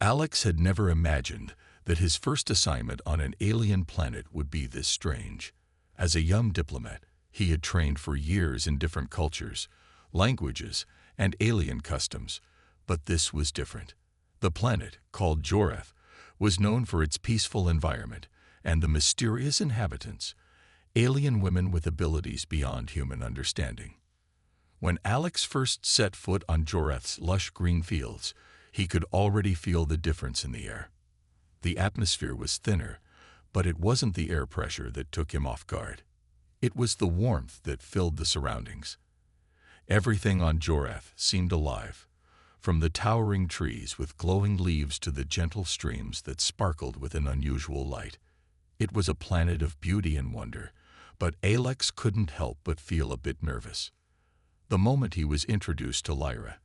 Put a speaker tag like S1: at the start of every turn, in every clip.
S1: Alex had never imagined that his first assignment on an alien planet would be this strange. As a young diplomat, he had trained for years in different cultures, languages, and alien customs, but this was different. The planet, called Joreth, was known for its peaceful environment and the mysterious inhabitants, alien women with abilities beyond human understanding. When Alex first set foot on Joreth's lush green fields, he could already feel the difference in the air. The atmosphere was thinner, but it wasn't the air pressure that took him off guard. It was the warmth that filled the surroundings. Everything on Joreth seemed alive, from the towering trees with glowing leaves to the gentle streams that sparkled with an unusual light. It was a planet of beauty and wonder, but Alex couldn't help but feel a bit nervous. The moment he was introduced to Lyra,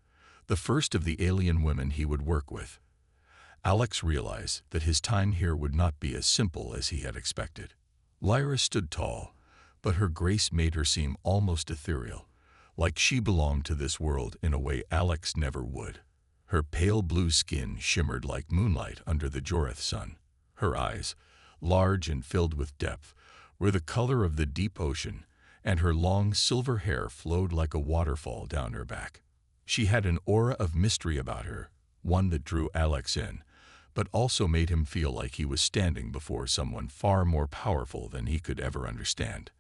S1: the first of the alien women he would work with, Alex realized that his time here would not be as simple as he had expected. Lyra stood tall, but her grace made her seem almost ethereal, like she belonged to this world in a way Alex never would. Her pale blue skin shimmered like moonlight under the Joreth sun. Her eyes, large and filled with depth, were the color of the deep ocean, and her long silver hair flowed like a waterfall down her back. She had an aura of mystery about her, one that drew Alex in, but also made him feel like he was standing before someone far more powerful than he could ever understand.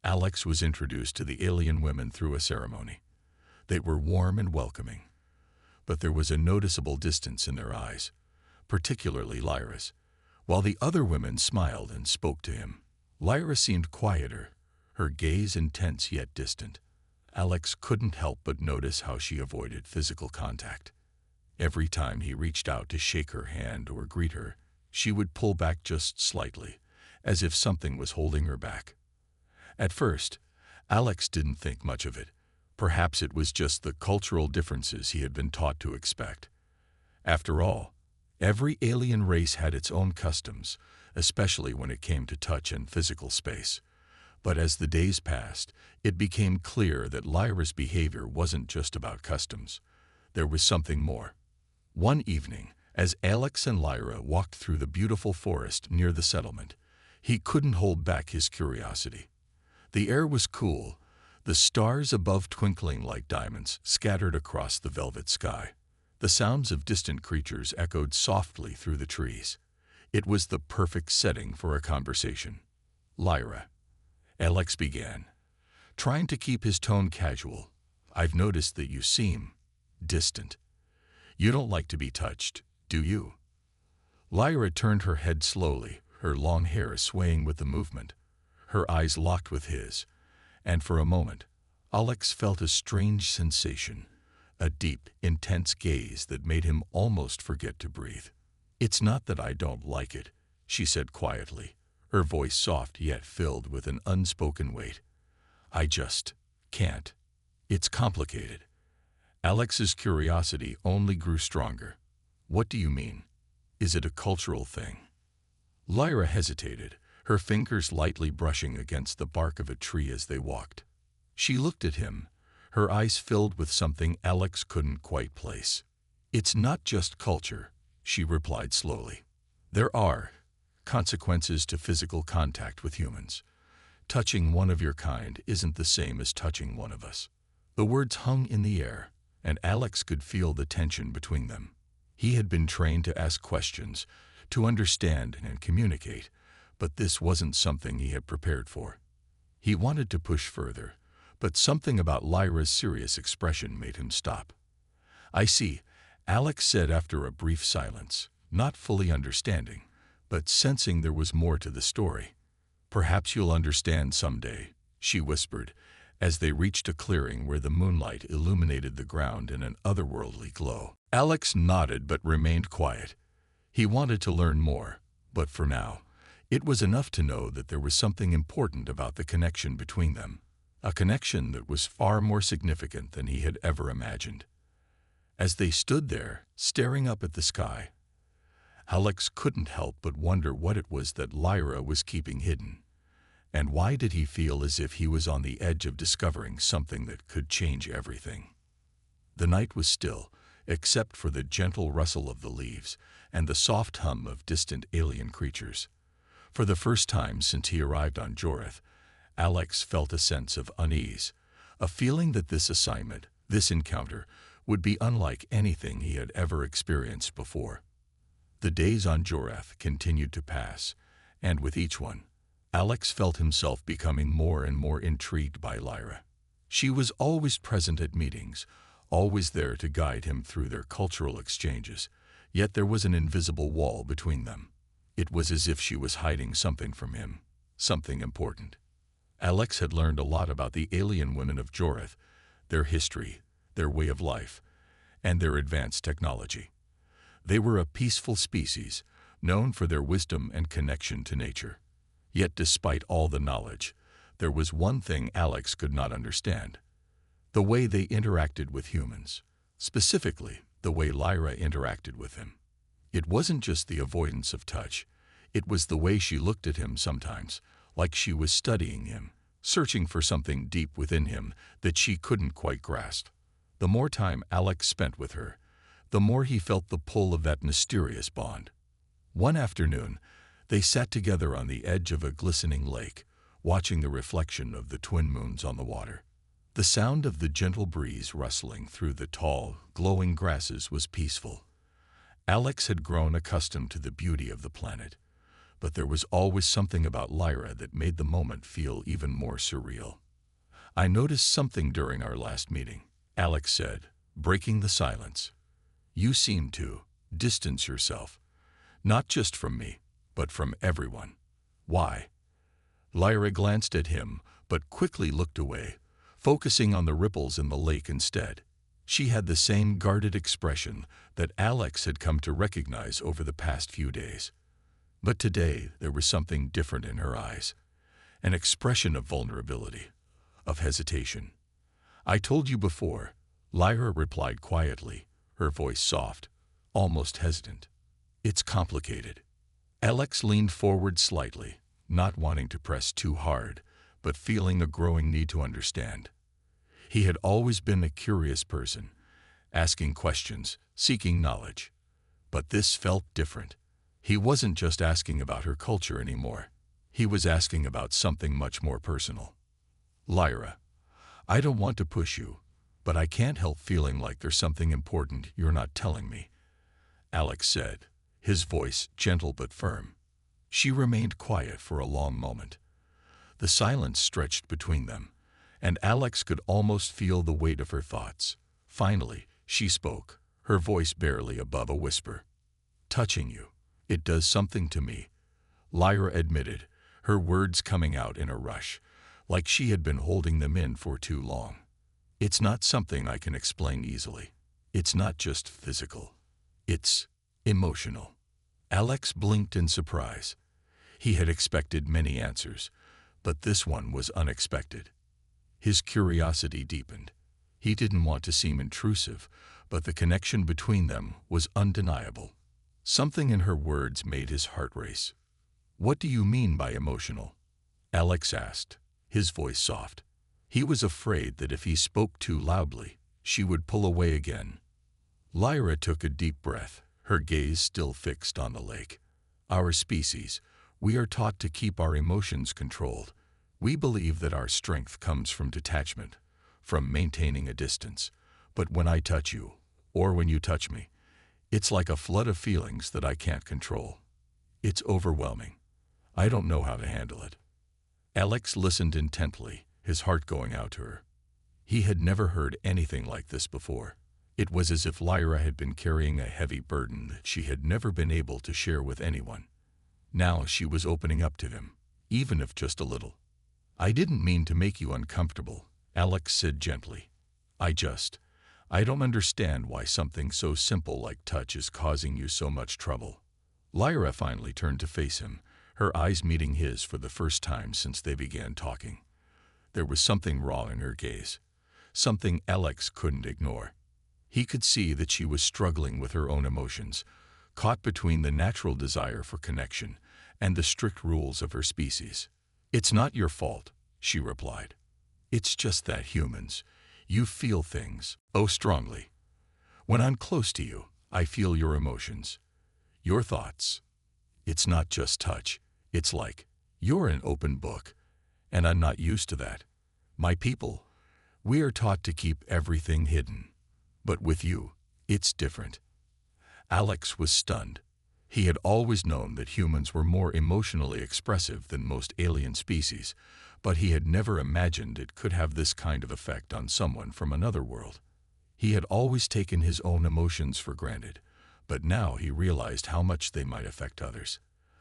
S1: Alex was introduced to the alien women through a ceremony. They were warm and welcoming, but there was a noticeable distance in their eyes, particularly Lyra's, while the other women smiled and spoke to him. Lyra seemed quieter, her gaze intense yet distant. Alex couldn't help but notice how she avoided physical contact. Every time he reached out to shake her hand or greet her, she would pull back just slightly, as if something was holding her back. At first, Alex didn't think much of it. Perhaps it was just the cultural differences he had been taught to expect. After all, every alien race had its own customs, especially when it came to touch and physical space. But as the days passed, it became clear that Lyra's behavior wasn't just about customs. There was something more. One evening, as Alex and Lyra walked through the beautiful forest near the settlement, he couldn't hold back his curiosity. The air was cool, the stars above twinkling like diamonds scattered across the velvet sky. The sounds of distant creatures echoed softly through the trees. It was the perfect setting for a conversation. "Lyra," Alex began, trying to keep his tone casual, "I've noticed that you seem distant. You don't like to be touched, do you?" Lyra turned her head slowly, her long hair swaying with the movement. Her eyes locked with his, and for a moment, Alex felt a strange sensation, a deep, intense gaze that made him almost forget to breathe. "It's not that I don't like it," she said quietly, her voice soft yet filled with an unspoken weight. "I just can't. It's complicated." Alex's curiosity only grew stronger. "What do you mean? Is it a cultural thing?" Lyra hesitated, her fingers lightly brushing against the bark of a tree as they walked. She looked at him, her eyes filled with something Alex couldn't quite place. "It's not just culture," she replied slowly. "There are consequences to physical contact with humans. Touching one of your kind isn't the same as touching one of us." The words hung in the air, and Alex could feel the tension between them. He had been trained to ask questions, to understand and communicate, but this wasn't something he had prepared for. He wanted to push further, but something about Lyra's serious expression made him stop. "I see," Alex said after a brief silence, not fully understanding, but sensing there was more to the story. "Perhaps you'll understand someday," she whispered, as they reached a clearing where the moonlight illuminated the ground in an otherworldly glow. Alex nodded but remained quiet. He wanted to learn more, but for now, it was enough to know that there was something important about the connection between them, a connection that was far more significant than he had ever imagined. As they stood there, staring up at the sky, Alex couldn't help but wonder what it was that Lyra was keeping hidden. And why did he feel as if he was on the edge of discovering something that could change everything? The night was still, except for the gentle rustle of the leaves and the soft hum of distant alien creatures. For the first time since he arrived on Joreth, Alex felt a sense of unease, a feeling that this assignment, this encounter, would be unlike anything he had ever experienced before. The days on Joreth continued to pass, and with each one, Alex felt himself becoming more and more intrigued by Lyra. She was always present at meetings, always there to guide him through their cultural exchanges, yet there was an invisible wall between them. It was as if she was hiding something from him, something important. Alex had learned a lot about the alien women of Joreth, their history, their way of life, and their advanced technology. They were a peaceful species, known for their wisdom and connection to nature. Yet despite all the knowledge, there was one thing Alex could not understand: the way they interacted with humans, specifically the way Lyra interacted with him. It wasn't just the avoidance of touch, it was the way she looked at him sometimes, like she was studying him, searching for something deep within him that she couldn't quite grasp. The more time Alex spent with her, the more he felt the pull of that mysterious bond. One afternoon, they sat together on the edge of a glistening lake, watching the reflection of the twin moons on the water. The sound of the gentle breeze rustling through the tall, glowing grasses was peaceful. Alex had grown accustomed to the beauty of the planet, but there was always something about Lyra that made the moment feel even more surreal. "I noticed something during our last meeting," Alex said, breaking the silence. "You seem to distance yourself, not just from me, but from everyone. Why?" Lyra glanced at him, but quickly looked away, focusing on the ripples in the lake instead. She had the same guarded expression that Alex had come to recognize over the past few days. But today there was something different in her eyes, an expression of vulnerability, of hesitation. "I told you before," Lyra replied quietly, her voice soft, almost hesitant. "It's complicated." Alex leaned forward slightly, not wanting to press too hard, but feeling a growing need to understand. He had always been a curious person, asking questions, seeking knowledge. But this felt different. He wasn't just asking about her culture anymore. He was asking about something much more personal. "Lyra, I don't want to push you, but I can't help feeling like there's something important you're not telling me," Alex said, his voice gentle but firm. She remained quiet for a long moment. The silence stretched between them, and Alex could almost feel the weight of her thoughts. Finally, she spoke, her voice barely above a whisper. "Touching you, it does something to me," Lyra admitted, her words coming out in a rush, like she had been holding them in for too long. "It's not something I can explain easily. It's not just physical. It's emotional." Alex blinked in surprise. He had expected many answers, but this one was unexpected. His curiosity deepened. He didn't want to seem intrusive, but the connection between them was undeniable. Something in her words made his heart race. "What do you mean by emotional?" Alex asked, his voice soft. He was afraid that if he spoke too loudly, she would pull away again. Lyra took a deep breath, her gaze still fixed on the lake. "Our species, we are taught to keep our emotions controlled. We believe that our strength comes from detachment, from maintaining a distance. But when I touch you, or when you touch me, it's like a flood of feelings that I can't control. It's overwhelming. I don't know how to handle it." Alex listened intently, his heart going out to her. He had never heard anything like this before. It was as if Lyra had been carrying a heavy burden that she had never been able to share with anyone. Now she was opening up to him, even if just a little. "I didn't mean to make you uncomfortable," Alex said gently. I don't understand why something so simple like touch is causing you so much trouble." Lyra finally turned to face him, her eyes meeting his for the first time since they began talking. There was something raw in her gaze, something Alex couldn't ignore. He could see that she was struggling with her own emotions, caught between the natural desire for connection and the strict rules of her species. "It's not your fault," she replied. "It's just that humans, you feel things, oh strongly. When I'm close to you, I feel your emotions, your thoughts. It's not just touch. It's like you're an open book, and I'm not used to that. My people, we are taught to keep everything hidden. But with you, it's different. Alex was stunned. He had always known that humans were more emotionally expressive than most alien species, but he had never imagined it could have this kind of effect on someone from another world. He had always taken his own emotions for granted, but now he realized how much they might affect others,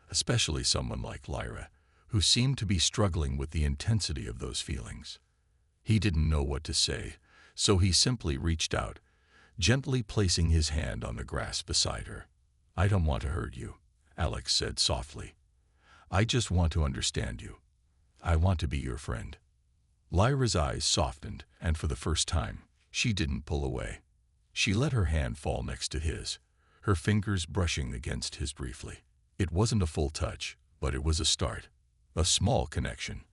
S1: especially someone like Lyra, who seemed to be struggling with the intensity of those feelings. He didn't know what to say, so he simply reached out, gently placing his hand on the grass beside her. "I don't want to hurt you," Alex said softly. "I just want to understand you. I want to be your friend." Lyra's eyes softened, and for the first time, she didn't pull away. She let her hand fall next to his, her fingers brushing against his briefly. It wasn't a full touch, but it was a start, a small connection.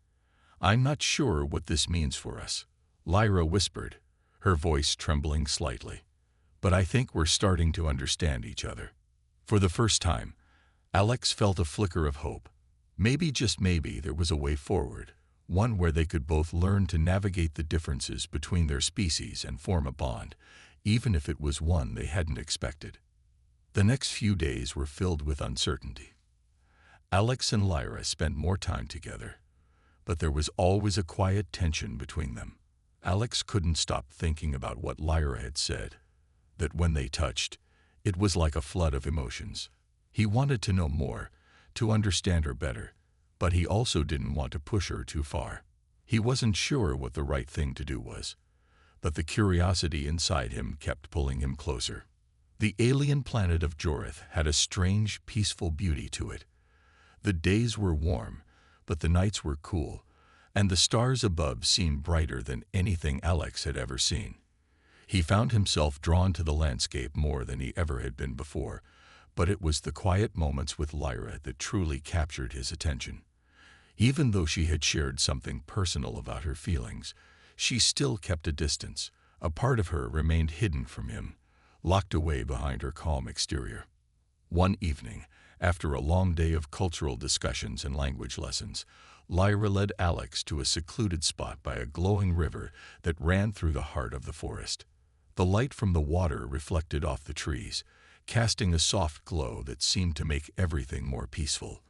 S1: "I'm not sure what this means for us," Lyra whispered, her voice trembling slightly. "But I think we're starting to understand each other." For the first time, Alex felt a flicker of hope. Maybe, just maybe, there was a way forward, one where they could both learn to navigate the differences between their species and form a bond, even if it was one they hadn't expected. The next few days were filled with uncertainty. Alex and Lyra spent more time together, but there was always a quiet tension between them. Alex couldn't stop thinking about what Lyra had said, that when they touched, it was like a flood of emotions. He wanted to know more, to understand her better, but he also didn't want to push her too far. He wasn't sure what the right thing to do was, but the curiosity inside him kept pulling him closer. The alien planet of Jorith had a strange, peaceful beauty to it. The days were warm, but the nights were cool, and the stars above seemed brighter than anything Alex had ever seen. He found himself drawn to the landscape more than he ever had been before, but it was the quiet moments with Lyra that truly captured his attention. Even though she had shared something personal about her feelings, she still kept a distance. A part of her remained hidden from him, locked away behind her calm exterior. One evening, after a long day of cultural discussions and language lessons, Lyra led Alex to a secluded spot by a glowing river that ran through the heart of the forest. The light from the water reflected off the trees, casting a soft glow that seemed to make everything more peaceful.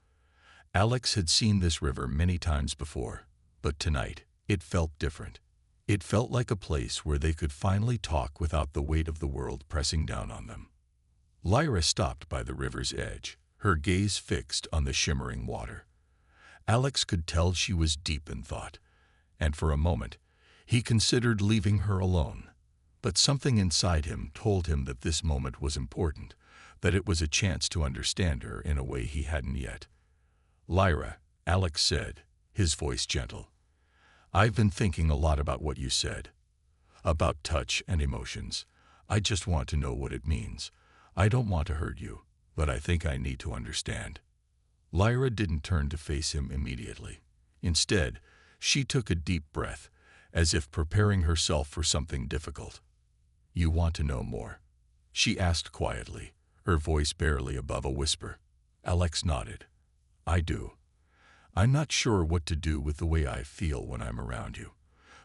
S1: Alex had seen this river many times before, but tonight it felt different. It felt like a place where they could finally talk without the weight of the world pressing down on them. Lyra stopped by the river's edge, her gaze fixed on the shimmering water. Alex could tell she was deep in thought, and for a moment, he considered leaving her alone. But something inside him told him that this moment was important, that it was a chance to understand her in a way he hadn't yet. "Lyra," Alex said, his voice gentle, "I've been thinking a lot about what you said. About touch and emotions. I just want to know what it means. I don't want to hurt you, but I think I need to understand." Lyra didn't turn to face him immediately. Instead, she took a deep breath, as if preparing herself for something difficult. "You want to know more?" she asked quietly, her voice barely above a whisper. Alex nodded. "I do. I'm not sure what to do with the way I feel when I'm around you,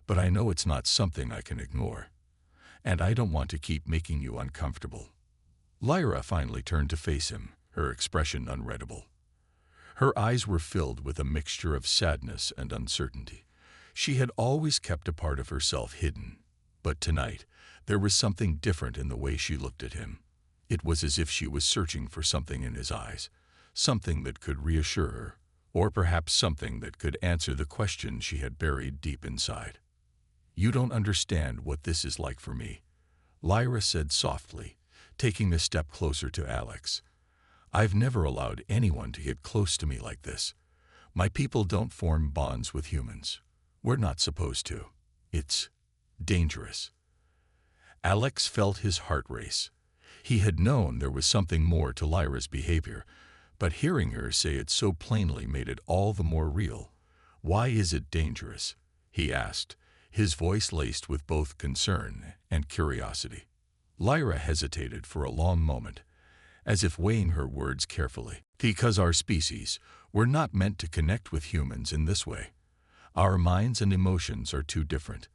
S1: but I know it's not something I can ignore. And I don't want to keep making you uncomfortable." Lyra finally turned to face him, her expression unreadable. Her eyes were filled with a mixture of sadness and uncertainty. She had always kept a part of herself hidden, but tonight there was something different in the way she looked at him. It was as if she was searching for something in his eyes, something that could reassure her, or perhaps something that could answer the questions she had buried deep inside. "You don't understand what this is like for me," Lyra said softly, taking a step closer to Alex. "I've never allowed anyone to get close to me like this. My people don't form bonds with humans. We're not supposed to. It's dangerous." Alex felt his heart race. He had known there was something more to Lyra's behavior, but hearing her say it so plainly made it all the more real. "Why is it dangerous?" he asked, his voice laced with both concern and curiosity. Lyra hesitated for a long moment, as if weighing her words carefully. Because our species were not meant to connect with humans in this way. Our minds and emotions are too different.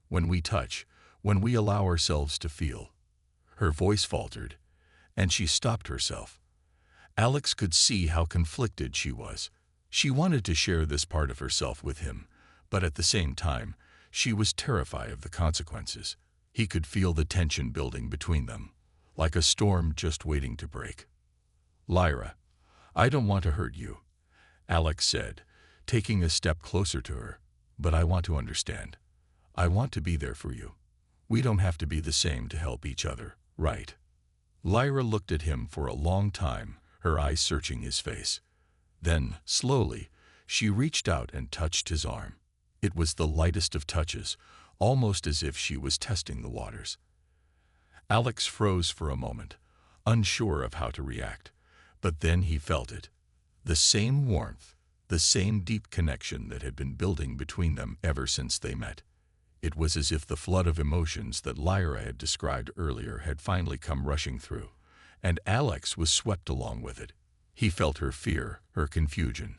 S1: When we touch, when we allow ourselves to feel. Her voice faltered, and she stopped herself. Alex could see how conflicted she was. She wanted to share this part of herself with him, but at the same time, she was terrified of the consequences. He could feel the tension building between them, like a storm just waiting to break. Lyra, I don't want to hurt you, Alex said, taking a step closer to her, but I want to understand. I want to be there for you. We don't have to be the same to help each other, right? Lyra looked at him for a long time, her eyes searching his face. Then, slowly, she reached out and touched his arm. It was the lightest of touches, almost as if she was testing the waters. Alex froze for a moment, unsure of how to react, but then he felt it. The same warmth, the same deep connection that had been building between them ever since they met. It was as if the flood of emotions that Lyra had described earlier had finally come rushing through, and Alex was swept along with it. He felt her fear, her confusion,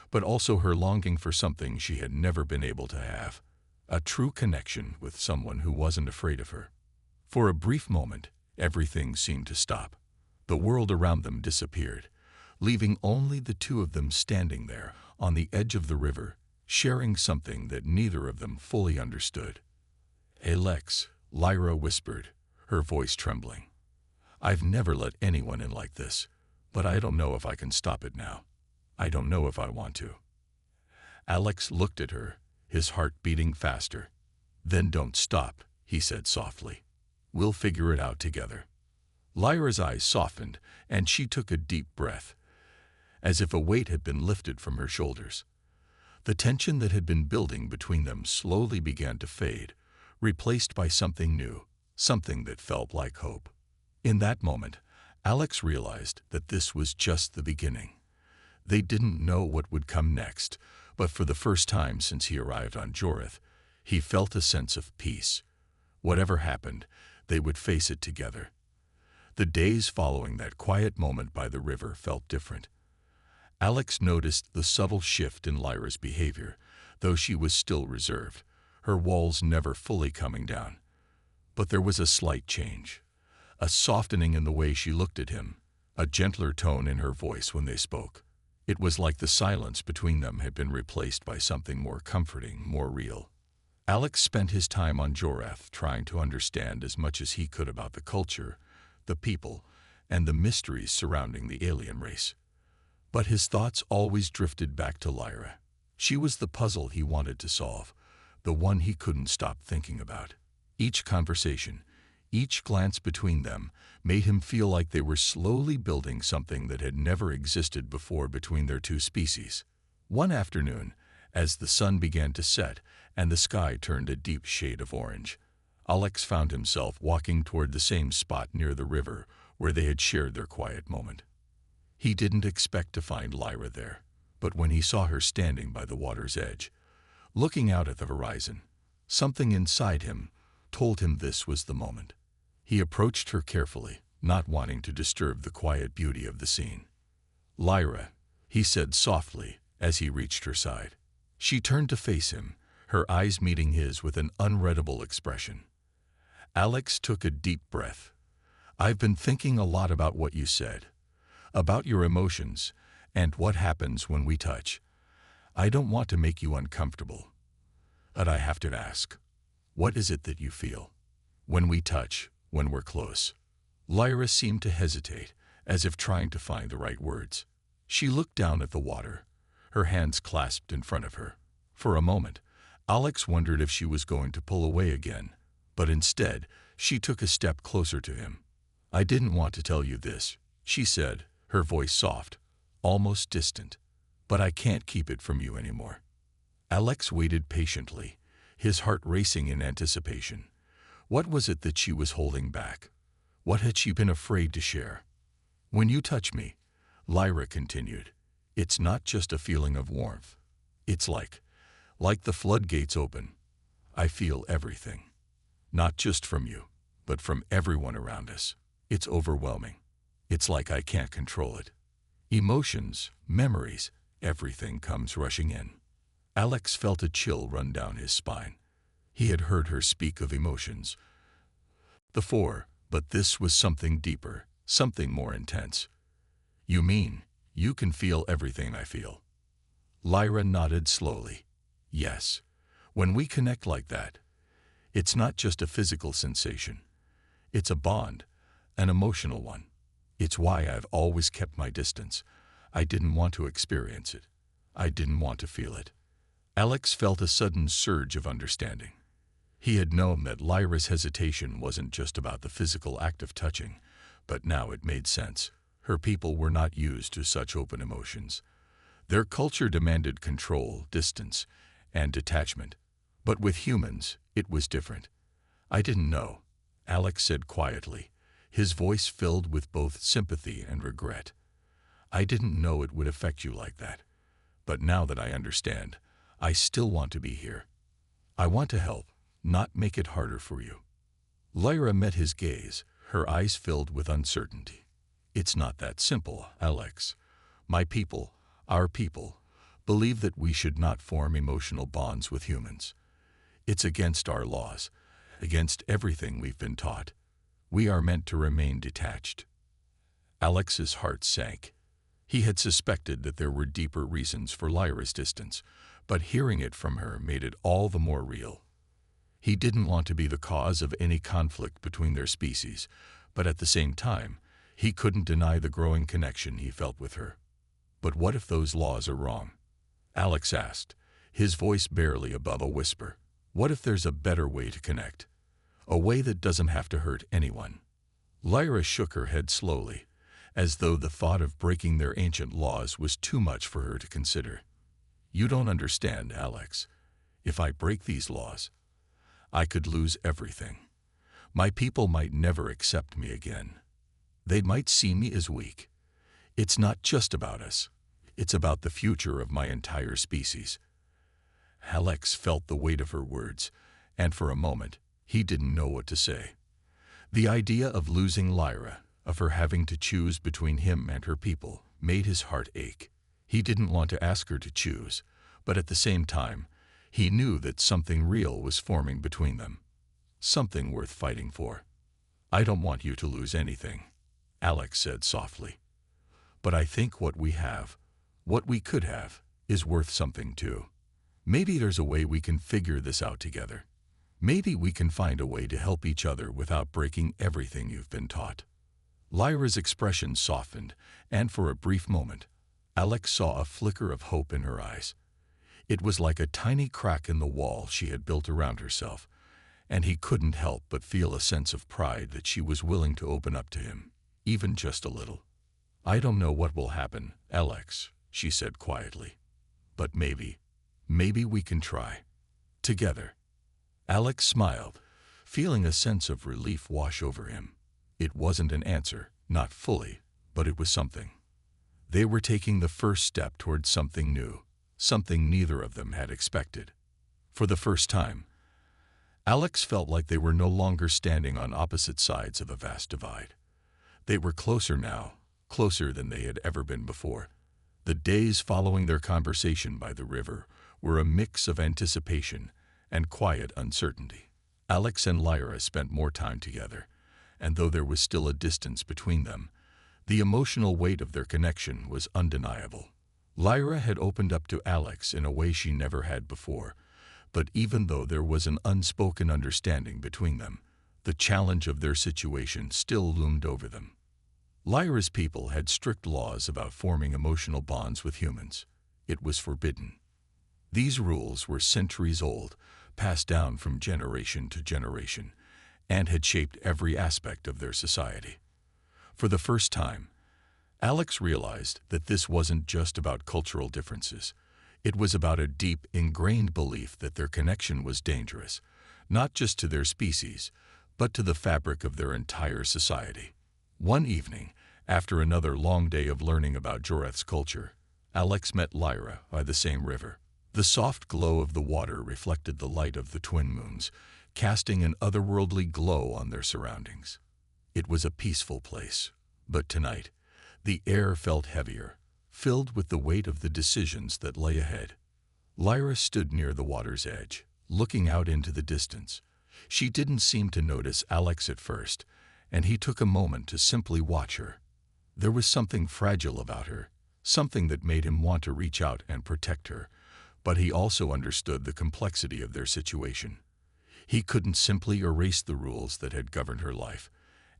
S1: but also her longing for something she had never been able to have, a true connection with someone who wasn't afraid of her. For a brief moment, everything seemed to stop. The world around them disappeared, leaving only the two of them standing there on the edge of the river, sharing something that neither of them fully understood. "Hey Lex," Lyra whispered, her voice trembling. "I've never let anyone in like this, but I don't know if I can stop it now. I don't know if I want to." Alex looked at her, his heart beating faster. "Then don't stop," he said softly. "We'll figure it out together." Lyra's eyes softened, and she took a deep breath, as if a weight had been lifted from her shoulders. The tension that had been building between them slowly began to fade, replaced by something new, something that felt like hope. In that moment, Alex realized that this was just the beginning. They didn't know what would come next, but for the first time since he arrived on Jorith, he felt a sense of peace. Whatever happened, they would face it together. The days following that quiet moment by the river felt different. Alex noticed the subtle shift in Lyra's behavior, though she was still reserved, her walls never fully coming down. But there was a slight change, a softening in the way she looked at him, a gentler tone in her voice when they spoke. It was like the silence between them had been replaced by something more comforting, more real. Alex spent his time on Jorith trying to understand as much as he could about the culture, the people, and the mysteries surrounding the alien race. But his thoughts always drifted back to Lyra. She was the puzzle he wanted to solve, the one he couldn't stop thinking about. Each conversation, each glance between them, made him feel like they were slowly building something that had never existed before between their two species. One afternoon, as the sun began to set and the sky turned a deep shade of orange, Alex found himself walking toward the same spot near the river where they had shared their quiet moment. He didn't expect to find Lyra there, but when he saw her standing by the water's edge, looking out at the horizon, something inside him told him this was the moment. He approached her carefully, not wanting to disturb the quiet beauty of the scene. "Lyra," he said softly as he reached her side. She turned to face him, her eyes meeting his with an unreadable expression. Alex took a deep breath. "I've been thinking a lot about what you said, about your emotions, and what happens when we touch. I don't want to make you uncomfortable, but I have to ask, what is it that you feel when we touch, when we're close?" Lyra seemed to hesitate, as if trying to find the right words. She looked down at the water, her hands clasped in front of her. For a moment, Alex wondered if she was going to pull away again, but instead, she took a step closer to him. "I didn't want to tell you this," she said, her voice soft, almost distant, "but I can't keep it from you anymore." Alex waited patiently, his heart racing in anticipation. What was it that she was holding back? What had she been afraid to share? "When you touch me," Lyra continued, "it's not just a feeling of warmth. It's like the floodgates open. I feel everything. Not just from you, but from everyone around us. It's overwhelming. It's like I can't control it. Emotions, memories, everything comes rushing in. Alex felt a chill run down his spine. He had heard her speak of emotions before, but this was something deeper, something more intense. You mean, you can feel everything I feel? Lyra nodded slowly. Yes. When we connect like that, it's not just a physical sensation. It's a bond, an emotional one. It's why I've always kept my distance. I didn't want to experience it. I didn't want to feel it. Alex felt a sudden surge of understanding. He had known that Lyra's hesitation wasn't just about the physical act of touching, but now it made sense. Her people were not used to such open emotions. Their culture demanded control, distance, and detachment. But with humans, it was different. I didn't know, Alex said quietly, his voice filled with both sympathy and regret. I didn't know it would affect you like that. But now that I understand, I still want to be here. I want to help, not make it harder for you. Lyra met his gaze, her eyes filled with uncertainty. It's not that simple, Alex. My people, our people, believe that we should not form emotional bonds with humans. It's against our laws, against everything we've been taught. We are meant to remain detached. Alex's heart sank. He had suspected that there were deeper reasons for Lyra's distance, but hearing it from her made it all the more real. He didn't want to be the cause of any conflict between their species, but at the same time, he couldn't deny the growing connection he felt with her. But what if those laws are wrong? Alex asked, his voice barely above a whisper. What if there's a better way to connect? A way that doesn't have to hurt anyone? Lyra shook her head slowly, as though the thought of breaking their ancient laws was too much for her to consider. You don't understand, Alex. If I break these laws, I could lose everything. My people might never accept me again. They might see me as weak. It's not just about us. It's about the future of my entire species. Alex felt the weight of her words, and for a moment, he didn't know what to say. The idea of losing Lyra, of her having to choose between him and her people, made his heart ache. He didn't want to ask her to choose, but at the same time, he knew that something real was forming between them. Something worth fighting for. I don't want you to lose anything, Alex said softly. But I think what we have, what we could have, is worth something too. Maybe there's a way we can figure this out together. Maybe we can find a way to help each other without breaking everything you've been taught. Lyra's expression softened, and for a brief moment, Alex saw a flicker of hope in her eyes. It was like a tiny crack in the wall she had built around herself, and he couldn't help but feel a sense of pride that she was willing to open up to him, even just a little. I don't know what will happen, Alex, she said quietly. But maybe we can try. Together. Alex smiled, feeling a sense of relief wash over him. It wasn't an answer, not fully, but it was something. They were taking the first step towards something new, something neither of them had expected. For the first time, Alex felt like they were no longer standing on opposite sides of a vast divide. They were closer now, closer than they had ever been before. The days following their conversation by the river were a mix of anticipation and quiet uncertainty. Alex and Lyra spent more time together, and though there was still a distance between them, the emotional weight of their connection was undeniable. Lyra had opened up to Alex in a way she never had before, but even though there was an unspoken understanding between them, the challenge of their situation still loomed over them. Lyra's people had strict laws about forming emotional bonds with humans. It was forbidden. These rules were centuries old, passed down from generation to generation, and had shaped every aspect of their society. For the first time, Alex realized that this wasn't just about cultural differences. It was about a deep, ingrained belief that their connection was dangerous, not just to their species, but to the fabric of their entire society. One evening, after another long day of learning about Joreth's culture, Alex met Lyra by the same river. The soft glow of the water reflected the light of the twin moons, casting an otherworldly glow on their surroundings. It was a peaceful place, but tonight, the air felt heavier, filled with the weight of the decisions that lay ahead. Lyra stood near the water's edge, looking out into the distance. She didn't seem to notice Alex at first, and he took a moment to simply watch her. There was something fragile about her, something that made him want to reach out and protect her, but he also understood the complexity of their situation. He couldn't simply erase the rules that had governed her life,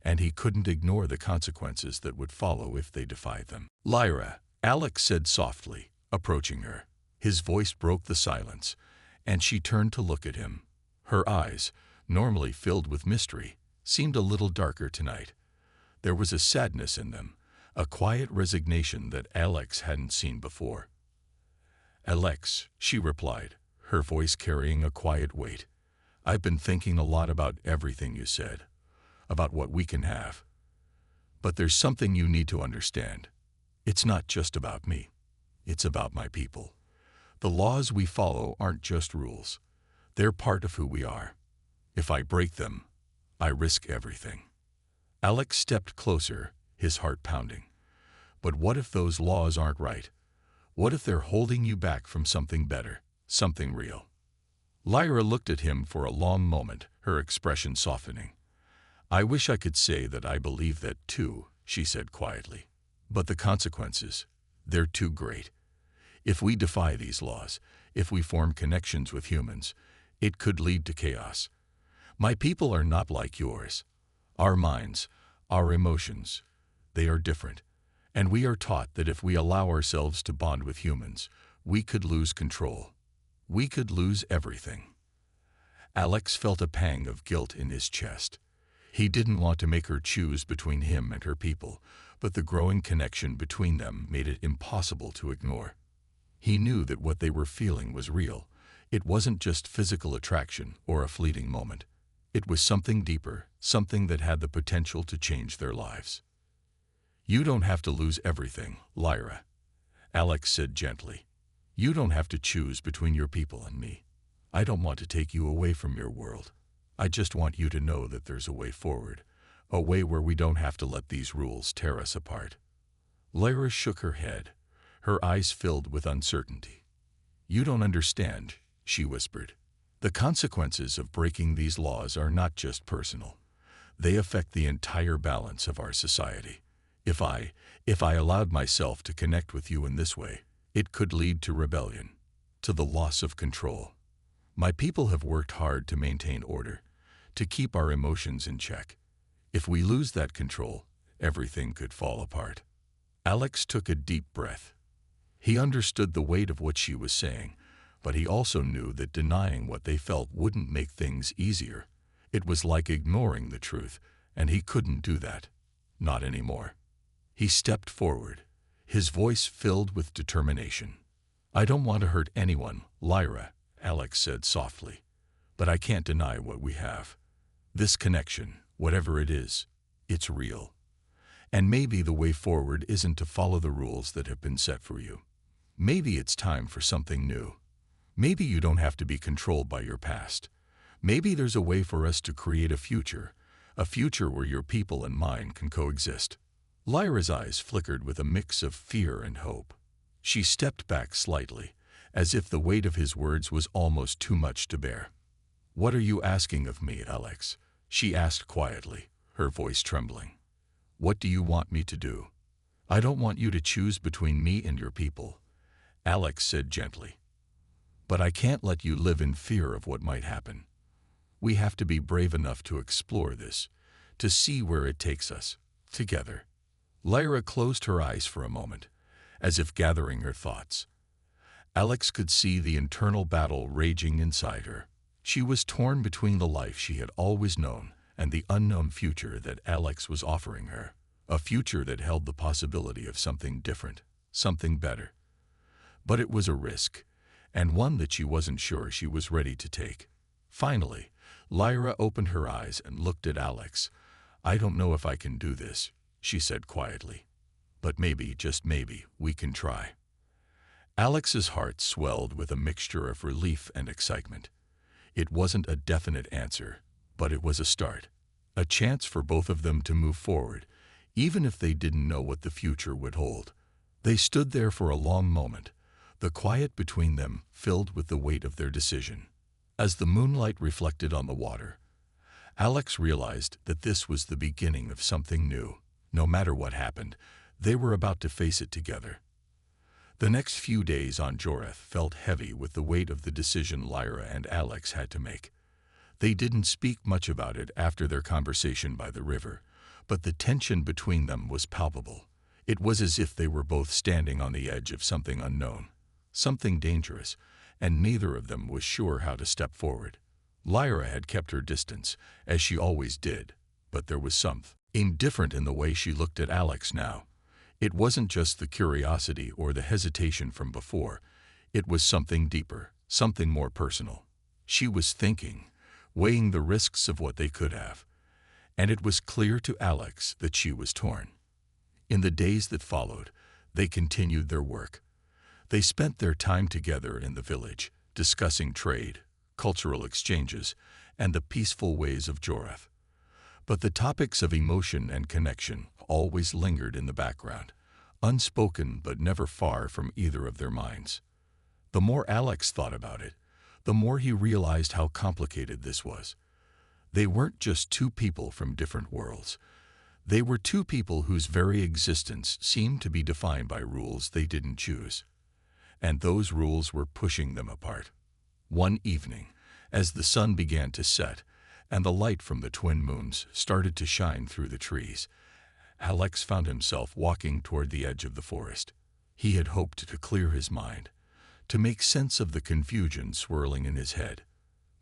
S1: and he couldn't ignore the consequences that would follow if they defied them. "Lyra," Alex said softly, approaching her. His voice broke the silence, and she turned to look at him. Her eyes, normally filled with mystery, seemed a little darker tonight. There was a sadness in them, a quiet resignation that Alex hadn't seen before. "Alex," she replied, her voice carrying a quiet weight. "I've been thinking a lot about everything you said, about what we can have. But there's something you need to understand. It's not just about me. It's about my people. The laws we follow aren't just rules. They're part of who we are. If I break them, I risk everything." Alex stepped closer, his heart pounding. But what if those laws aren't right? What if they're holding you back from something better, something real? Lyra looked at him for a long moment, her expression softening. "I wish I could say that I believe that too," she said quietly. "But the consequences, they're too great. If we defy these laws, if we form connections with humans, it could lead to chaos. My people are not like yours. Our minds, our emotions, they are different. And we are taught that if we allow ourselves to bond with humans, we could lose control. We could lose everything." Alex felt a pang of guilt in his chest. He didn't want to make her choose between him and her people, but the growing connection between them made it impossible to ignore. He knew that what they were feeling was real. It wasn't just physical attraction or a fleeting moment. It was something deeper, something that had the potential to change their lives. "You don't have to lose everything, Lyra," Alex said gently. "You don't have to choose between your people and me. I don't want to take you away from your world. I just want you to know that there's a way forward, a way where we don't have to let these rules tear us apart." Lyra shook her head, her eyes filled with uncertainty. "You don't understand," she whispered. "The consequences of breaking these laws are not just personal. They affect the entire balance of our society. If I allowed myself to connect with you in this way, it could lead to rebellion, to the loss of control. My people have worked hard to maintain order, to keep our emotions in check. If we lose that control, everything could fall apart." Alex took a deep breath. He understood the weight of what she was saying, but he also knew that denying what they felt wouldn't make things easier. It was like ignoring the truth, and he couldn't do that. Not anymore. He stepped forward, his voice filled with determination. "I don't want to hurt anyone, Lyra," Alex said softly, "but I can't deny what we have. This connection, whatever it is, it's real. And maybe the way forward isn't to follow the rules that have been set for you. Maybe it's time for something new. Maybe you don't have to be controlled by your past. Maybe there's a way for us to create a future where your people and mine can coexist." Lyra's eyes flickered with a mix of fear and hope. She stepped back slightly, as if the weight of his words was almost too much to bear. "What are you asking of me, Alex?" she asked quietly, her voice trembling. "What do you want me to do?" "I don't want you to choose between me and your people," Alex said gently. "But I can't let you live in fear of what might happen. We have to be brave enough to explore this, to see where it takes us, together." Lyra closed her eyes for a moment, as if gathering her thoughts. Alex could see the internal battle raging inside her. She was torn between the life she had always known and the unknown future that Alex was offering her, a future that held the possibility of something different, something better. But it was a risk, and one that she wasn't sure she was ready to take. Finally, Lyra opened her eyes and looked at Alex. "I don't know if I can do this," she said quietly. "But maybe, just maybe, we can try." Alex's heart swelled with a mixture of relief and excitement. It wasn't a definite answer, but it was a start. A chance for both of them to move forward, even if they didn't know what the future would hold. They stood there for a long moment, the quiet between them filled with the weight of their decision. As the moonlight reflected on the water, Alex realized that this was the beginning of something new. No matter what happened, they were about to face it together. The next few days on Joreth felt heavy with the weight of the decision Lyra and Alex had to make. They didn't speak much about it after their conversation by the river, but the tension between them was palpable. It was as if they were both standing on the edge of something unknown, something dangerous, and neither of them was sure how to step forward. Lyra had kept her distance, as she always did, but there was something different in the way she looked at Alex now. It wasn't just the curiosity or the hesitation from before. It was something deeper, something more personal. She was thinking, weighing the risks of what they could have. And it was clear to Alex that she was torn. In the days that followed, they continued their work. They spent their time together in the village, discussing trade, cultural exchanges, and the peaceful ways of Joreth. But the topics of emotion and connection always lingered in the background, unspoken but never far from either of their minds. The more Alex thought about it, the more he realized how complicated this was. They weren't just two people from different worlds. They were two people whose very existence seemed to be defined by rules they didn't choose. And those rules were pushing them apart. One evening, as the sun began to set, and the light from the twin moons started to shine through the trees, Alex found himself walking toward the edge of the forest. He had hoped to clear his mind, to make sense of the confusion swirling in his head.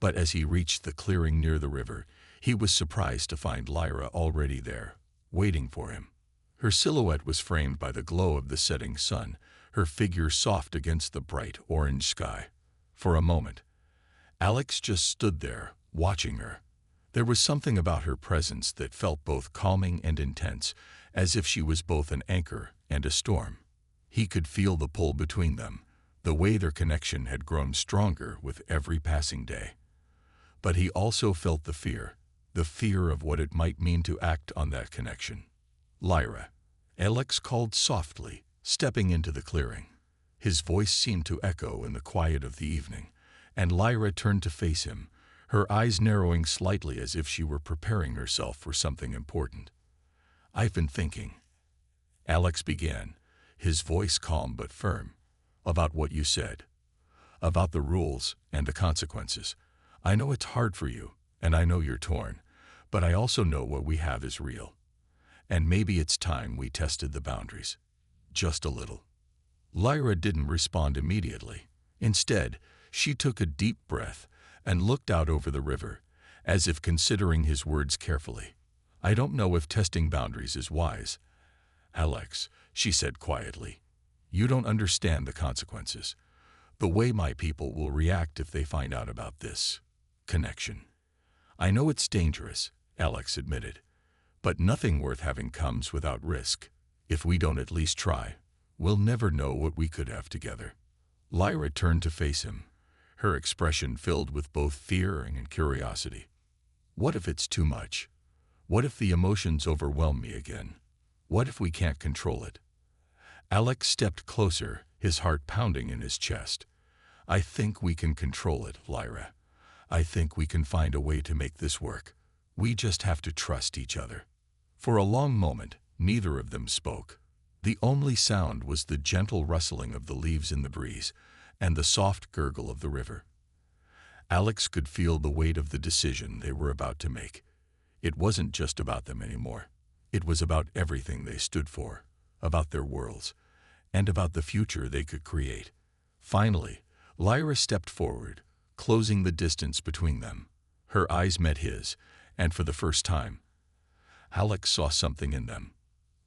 S1: But as he reached the clearing near the river, he was surprised to find Lyra already there, waiting for him. Her silhouette was framed by the glow of the setting sun, her figure soft against the bright orange sky. For a moment, Alex just stood there, watching her. There was something about her presence that felt both calming and intense, as if she was both an anchor and a storm. He could feel the pull between them, the way their connection had grown stronger with every passing day. But he also felt the fear of what it might mean to act on that connection. Lyra, Alex called softly, stepping into the clearing. His voice seemed to echo in the quiet of the evening, and Lyra turned to face him, her eyes narrowing slightly as if she were preparing herself for something important. "I've been thinking," Alex began, his voice calm but firm, "about what you said, about the rules and the consequences. I know it's hard for you, and I know you're torn, but I also know what we have is real. And maybe it's time we tested the boundaries. Just a little." Lyra didn't respond immediately. Instead, she took a deep breath and looked out over the river, as if considering his words carefully. "I don't know if testing boundaries is wise, Alex," she said quietly. "You don't understand the consequences, the way my people will react if they find out about this connection." "I know it's dangerous," Alex admitted, "but nothing worth having comes without risk. If we don't at least try, we'll never know what we could have together." Lyra turned to face him, her expression filled with both fear and curiosity. "What if it's too much? What if the emotions overwhelm me again? What if we can't control it?" Alex stepped closer, his heart pounding in his chest. "I think we can control it, Lyra. I think we can find a way to make this work. We just have to trust each other." For a long moment, neither of them spoke. The only sound was the gentle rustling of the leaves in the breeze and the soft gurgle of the river. Alex could feel the weight of the decision they were about to make. It wasn't just about them anymore. It was about everything they stood for, about their worlds, and about the future they could create. Finally, Lyra stepped forward, closing the distance between them. Her eyes met his, and for the first time, Alex saw something in them.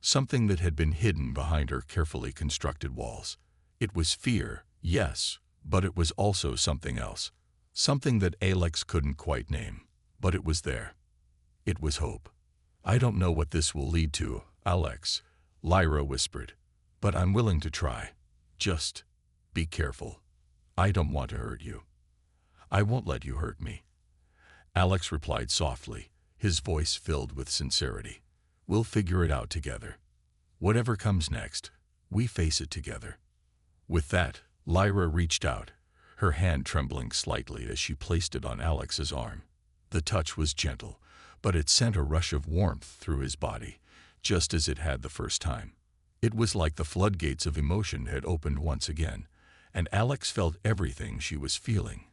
S1: Something that had been hidden behind her carefully constructed walls. It was fear, yes, but it was also something else. Something that Alex couldn't quite name, but it was there. It was hope. "I don't know what this will lead to, Alex," Lyra whispered, "but I'm willing to try. Just be careful. I don't want to hurt you." I won't let you hurt me. Alex replied softly, his voice filled with sincerity. We'll figure it out together. Whatever comes next, we face it together. With that, Lyra reached out, her hand trembling slightly as she placed it on Alex's arm. The touch was gentle, but it sent a rush of warmth through his body, just as it had the first time. It was like the floodgates of emotion had opened once again, and Alex felt everything she was feeling.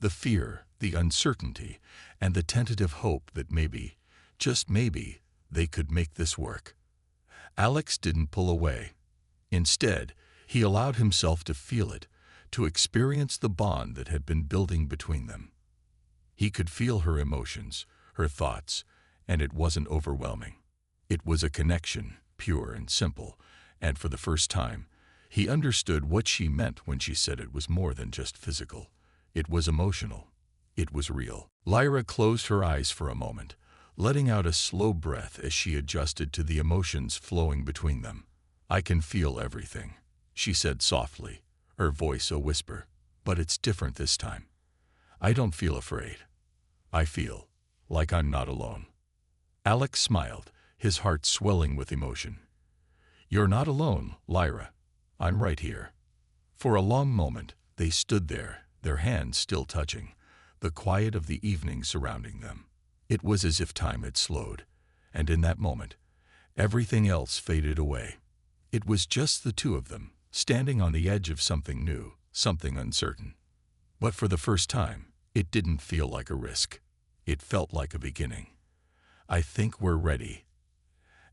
S1: The fear, the uncertainty, and the tentative hope that maybe, just maybe, they could make this work. Alex didn't pull away. Instead, he allowed himself to feel it, to experience the bond that had been building between them. He could feel her emotions, her thoughts, and it wasn't overwhelming. It was a connection, pure and simple, and for the first time, he understood what she meant when she said it was more than just physical. It was emotional. It was real. Lyra closed her eyes for a moment, letting out a slow breath as she adjusted to the emotions flowing between them. I can feel everything, she said softly, her voice a whisper, but it's different this time. I don't feel afraid. I feel like I'm not alone. Alex smiled, his heart swelling with emotion. You're not alone, Lyra. I'm right here. For a long moment, they stood there, their hands still touching, the quiet of the evening surrounding them. It was as if time had slowed, and in that moment, everything else faded away. It was just the two of them, standing on the edge of something new, something uncertain. But for the first time, it didn't feel like a risk. It felt like a beginning. I think we're ready,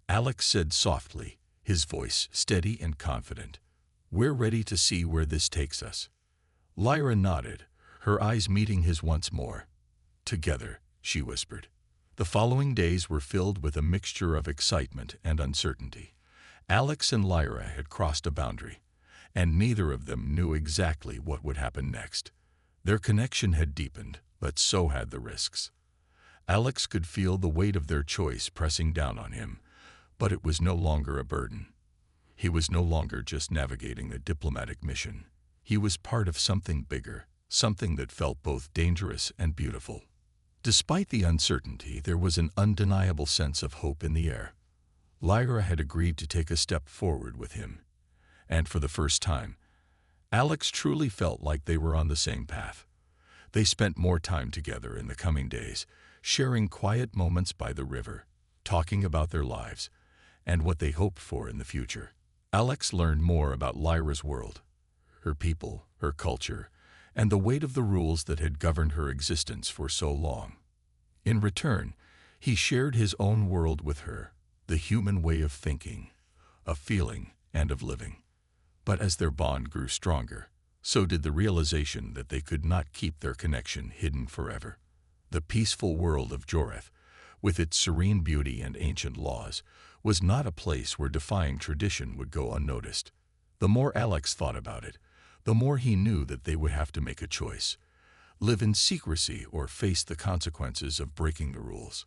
S1: Alex said softly, his voice steady and confident. We're ready to see where this takes us. Lyra nodded, her eyes meeting his once more. Together, she whispered. The following days were filled with a mixture of excitement and uncertainty. Alex and Lyra had crossed a boundary, and neither of them knew exactly what would happen next. Their connection had deepened, but so had the risks. Alex could feel the weight of their choice pressing down on him, but it was no longer a burden. He was no longer just navigating a diplomatic mission. He was part of something bigger, something that felt both dangerous and beautiful. Despite the uncertainty, there was an undeniable sense of hope in the air. Lyra had agreed to take a step forward with him, and for the first time, Alex truly felt like they were on the same path. They spent more time together in the coming days, sharing quiet moments by the river, talking about their lives and what they hoped for in the future. Alex learned more about Lyra's world, her people, her culture, and the weight of the rules that had governed her existence for so long. In return, he shared his own world with her, the human way of thinking, of feeling, and of living. But as their bond grew stronger, so did the realization that they could not keep their connection hidden forever. The peaceful world of Joreth, with its serene beauty and ancient laws, was not a place where defying tradition would go unnoticed. The more Alex thought about it, the more he knew that they would have to make a choice: live in secrecy or face the consequences of breaking the rules.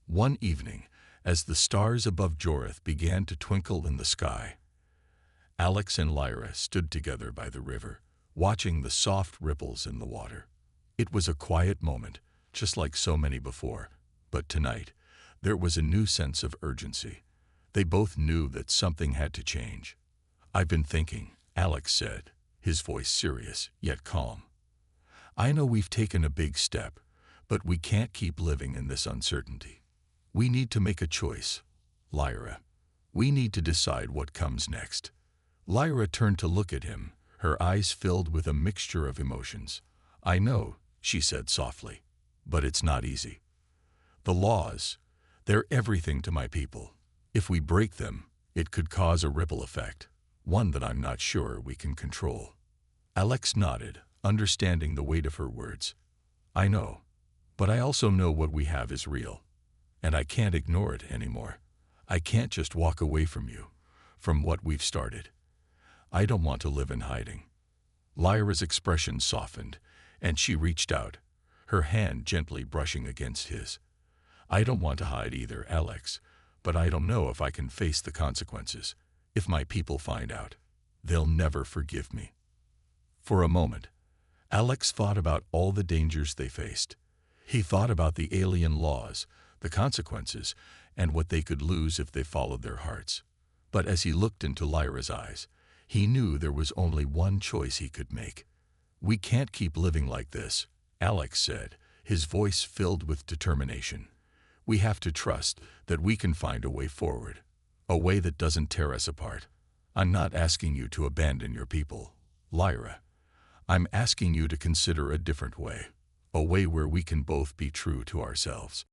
S1: One evening, as the stars above Joreth began to twinkle in the sky, Alex and Lyra stood together by the river, watching the soft ripples in the water. It was a quiet moment, just like so many before, but tonight, there was a new sense of urgency. They both knew that something had to change. I've been thinking, Alex said, his voice serious, yet calm. I know we've taken a big step, but we can't keep living in this uncertainty. We need to make a choice, Lyra. We need to decide what comes next. Lyra turned to look at him, her eyes filled with a mixture of emotions. I know, she said softly, but it's not easy. The laws, they're everything to my people. If we break them, it could cause a ripple effect, one that I'm not sure we can control. Alex nodded, understanding the weight of her words. I know, but I also know what we have is real, and I can't ignore it anymore. I can't just walk away from you, from what we've started. I don't want to live in hiding. Lyra's expression softened, and she reached out, her hand gently brushing against his. I don't want to hide either, Alex, but I don't know if I can face the consequences. If my people find out, they'll never forgive me. For a moment, Alex thought about all the dangers they faced. He thought about the alien laws, the consequences, and what they could lose if they followed their hearts. But as he looked into Lyra's eyes, he knew there was only one choice he could make. "We can't keep living like this," Alex said, his voice filled with determination. "We have to trust that we can find a way forward, a way that doesn't tear us apart. I'm not asking you to abandon your people, Lyra. I'm asking you to consider a different way, a way where we can both be true to ourselves."